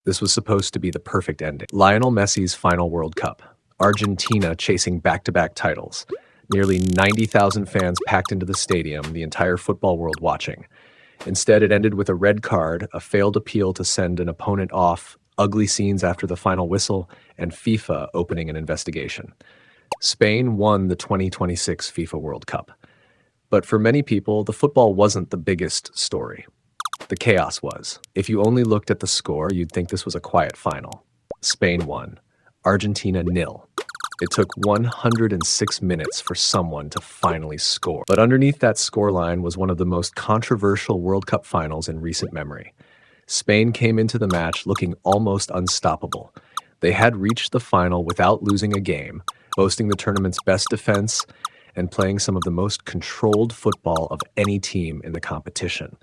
This was supposed to be the perfect ending. Lionel Messi's final World Cup. Argentina chasing back-to-back titles. Nearly 90,000 fans packed into the stadium, the entire football world watching. Instead, it ended with a red card, a failed appeal to send an opponent off, ugly scenes after the final whistle, and FIFA opening an investigation. Spain won the 2026 FIFA World Cup. But for many people, the football wasn't the biggest story. The chaos was. If you only looked at the score, you'd think this was a quiet final. Spain won. Argentina 0. It took 106 minutes for someone to finally score. But underneath that scoreline was one of the most controversial World Cup finals in recent memory. Spain came into the match looking almost unstoppable. They had reached the final without losing a game, boasting the tournament's best defense and playing some of the most controlled football of any team in the competition.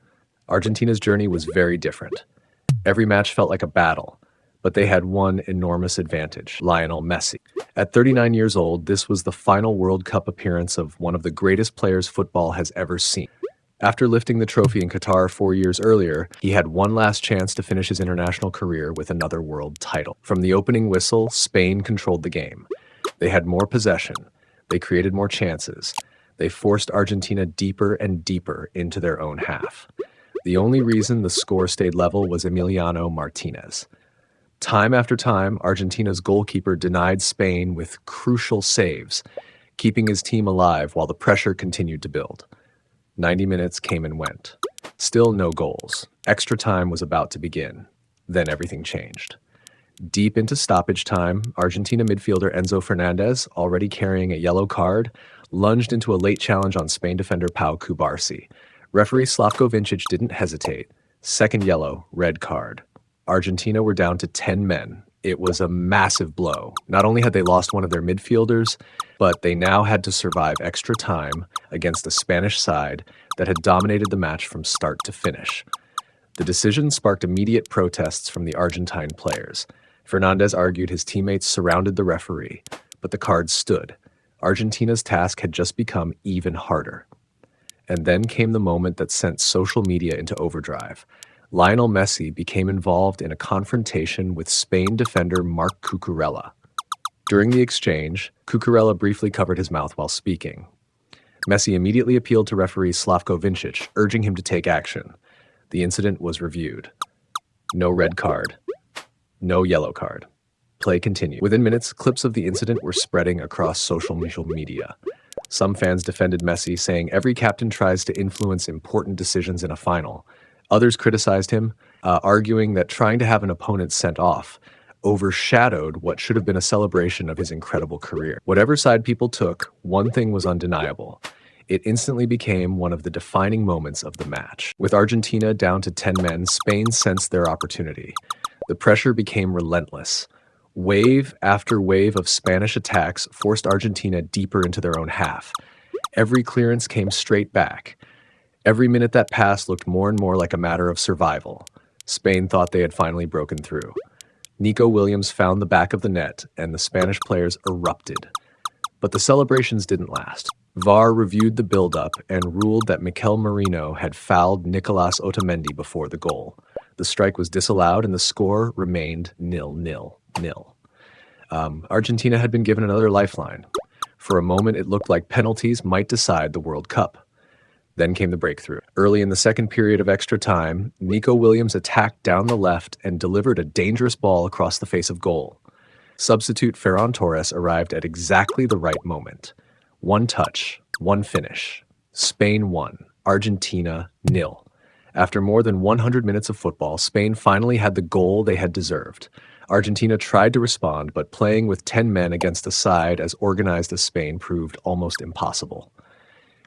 Argentina's journey was very different. Every match felt like a battle, but they had one enormous advantage: Lionel Messi. At 39 years old, this was the final World Cup appearance of one of the greatest players football has ever seen. After lifting the trophy in Qatar 4 years earlier, he had one last chance to finish his international career with another world title. From the opening whistle, Spain controlled the game. They had more possession. They created more chances. They forced Argentina deeper and deeper into their own half. The only reason the score stayed level was Emiliano Martinez. Time after time, Argentina's goalkeeper denied Spain with crucial saves, keeping his team alive while the pressure continued to build. 90 minutes came and went. Still no goals. Extra time was about to begin. Then everything changed. Deep into stoppage time, Argentina midfielder Enzo Fernandez, already carrying a yellow card, lunged into a late challenge on Spain defender Pau Cubarsí. Referee Slavko Vincic didn't hesitate. Second yellow, red card. Argentina were down to 10 men. It was a massive blow. Not only had they lost one of their midfielders, but they now had to survive extra time against a Spanish side that had dominated the match from start to finish. The decision sparked immediate protests from the Argentine players. Fernandez argued his teammates surrounded the referee, but the card stood. Argentina's task had just become even harder. And then came the moment that sent social media into overdrive. Lionel Messi became involved in a confrontation with Spain defender Marc Cucurella. During the exchange, Cucurella briefly covered his mouth while speaking. Messi immediately appealed to referee Slavko Vincic, urging him to take action. The incident was reviewed. No red card. No yellow card. Play continued. Within minutes, clips of the incident were spreading across social media. Some fans defended Messi, saying every captain tries to influence important decisions in a final. Others criticized him, arguing that trying to have an opponent sent off overshadowed what should have been a celebration of his incredible career. Whatever side people took, one thing was undeniable. It instantly became one of the defining moments of the match. With Argentina down to 10 men, Spain sensed their opportunity. The pressure became relentless. Wave after wave of Spanish attacks forced Argentina deeper into their own half. Every clearance came straight back. Every minute that passed looked more and more like a matter of survival. Spain thought they had finally broken through. Nico Williams found the back of the net, and the Spanish players erupted. But the celebrations didn't last. VAR reviewed the build-up and ruled that Mikel Merino had fouled Nicolas Otamendi before the goal. The strike was disallowed, and the score remained 0-0. Argentina had been given another lifeline. For a moment, it looked like penalties might decide the World Cup. Then came the breakthrough. Early in the second period of extra time, Nico Williams attacked down the left and delivered a dangerous ball across the face of goal. Substitute Ferran Torres arrived at exactly the right moment. One touch, one finish. Spain won. Argentina 0. After more than 100 minutes of football, Spain finally had the goal they had deserved. Argentina tried to respond, but playing with 10 men against a side as organized as Spain proved almost impossible.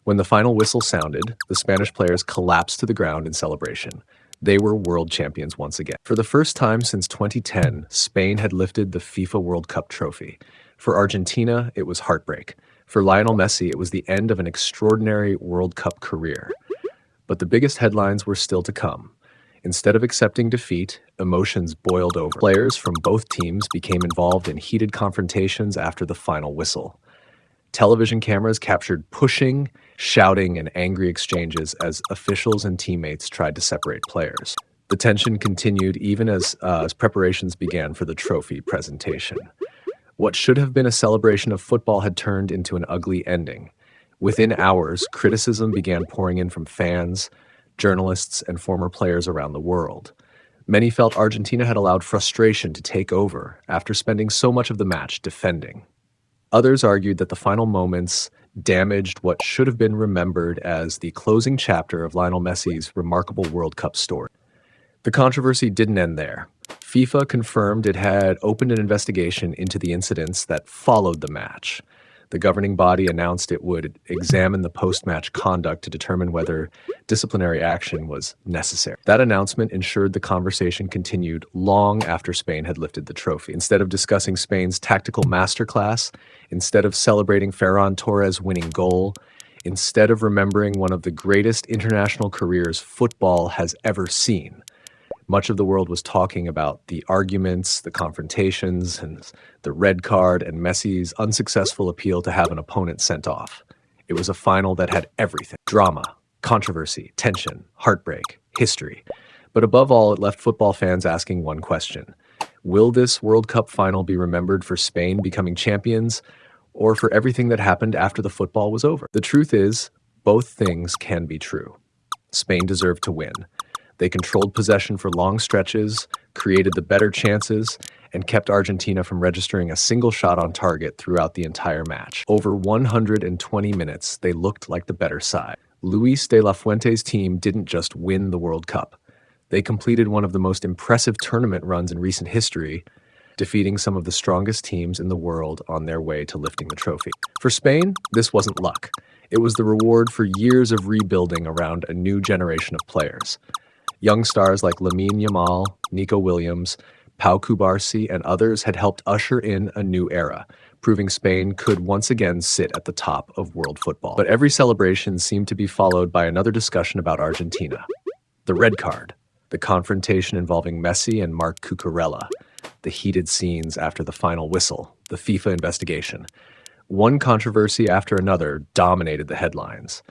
When the final whistle sounded, the Spanish players collapsed to the ground in celebration. They were world champions once again. For the first time since 2010, Spain had lifted the FIFA World Cup trophy. For Argentina, it was heartbreak. For Lionel Messi, it was the end of an extraordinary World Cup career. But the biggest headlines were still to come. Instead of accepting defeat, emotions boiled over. Players from both teams became involved in heated confrontations after the final whistle. Television cameras captured pushing, shouting, and angry exchanges as officials and teammates tried to separate players. The tension continued even as preparations began for the trophy presentation. What should have been a celebration of football had turned into an ugly ending. Within hours, criticism began pouring in from fans, journalists, and former players around the world. Many felt Argentina had allowed frustration to take over after spending so much of the match defending. Others argued that the final moments damaged what should have been remembered as the closing chapter of Lionel Messi's remarkable World Cup story. The controversy didn't end there. FIFA confirmed it had opened an investigation into the incidents that followed the match. The governing body announced it would examine the post-match conduct to determine whether disciplinary action was necessary. That announcement ensured the conversation continued long after Spain had lifted the trophy. Instead of discussing Spain's tactical masterclass, instead of celebrating Ferran Torres' winning goal, instead of remembering one of the greatest international careers football has ever seen, much of the world was talking about the arguments, the confrontations, and the red card, and Messi's unsuccessful appeal to have an opponent sent off. It was a final that had everything: drama, controversy, tension, heartbreak, history. But above all, it left football fans asking one question: will this World Cup final be remembered for Spain becoming champions, or for everything that happened after the football was over? The truth is, both things can be true. Spain deserved to win. They controlled possession for long stretches, created the better chances, and kept Argentina from registering a single shot on target throughout the entire match. Over 120 minutes, they looked like the better side. Luis de la Fuente's team didn't just win the World Cup. They completed one of the most impressive tournament runs in recent history, defeating some of the strongest teams in the world on their way to lifting the trophy. For Spain, this wasn't luck. It was the reward for years of rebuilding around a new generation of players. Young stars like Lamine Yamal, Nico Williams, Pau Cubarsí, and others had helped usher in a new era, proving Spain could once again sit at the top of world football. But every celebration seemed to be followed by another discussion about Argentina. The red card, the confrontation involving Messi and Marc Cucurella, the heated scenes after the final whistle, the FIFA investigation. One controversy after another dominated the headlines.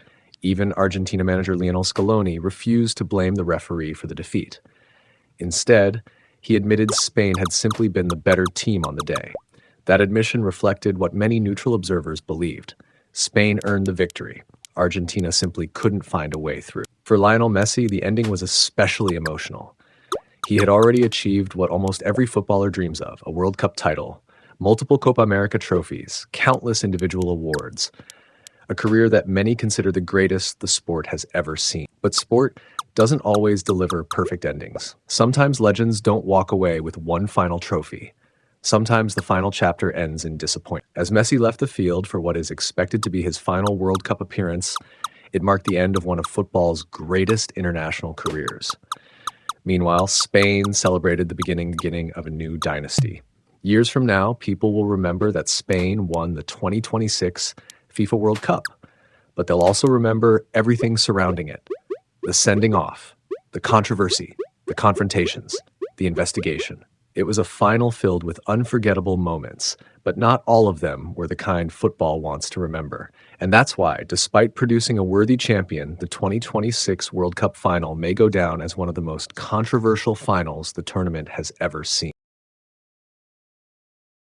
Even Argentina manager Lionel Scaloni refused to blame the referee for the defeat. Instead, he admitted Spain had simply been the better team on the day. That admission reflected what many neutral observers believed. Spain earned the victory. Argentina simply couldn't find a way through. For Lionel Messi, the ending was especially emotional. He had already achieved what almost every footballer dreams of: a World Cup title, multiple Copa America trophies, countless individual awards, a career that many consider the greatest the sport has ever seen. But sport doesn't always deliver perfect endings. Sometimes legends don't walk away with one final trophy. Sometimes the final chapter ends in disappointment. As Messi left the field for what is expected to be his final World Cup appearance, it marked the end of one of football's greatest international careers. Meanwhile, Spain celebrated the beginning of a new dynasty. Years from now, people will remember that Spain won the 2026 FIFA World Cup, but they'll also remember everything surrounding it: the sending off, the controversy, the confrontations, the investigation. It was a final filled with unforgettable moments, but not all of them were the kind football wants to remember. And that's why, despite producing a worthy champion, the 2026 World Cup final may go down as one of the most controversial finals the tournament has ever seen.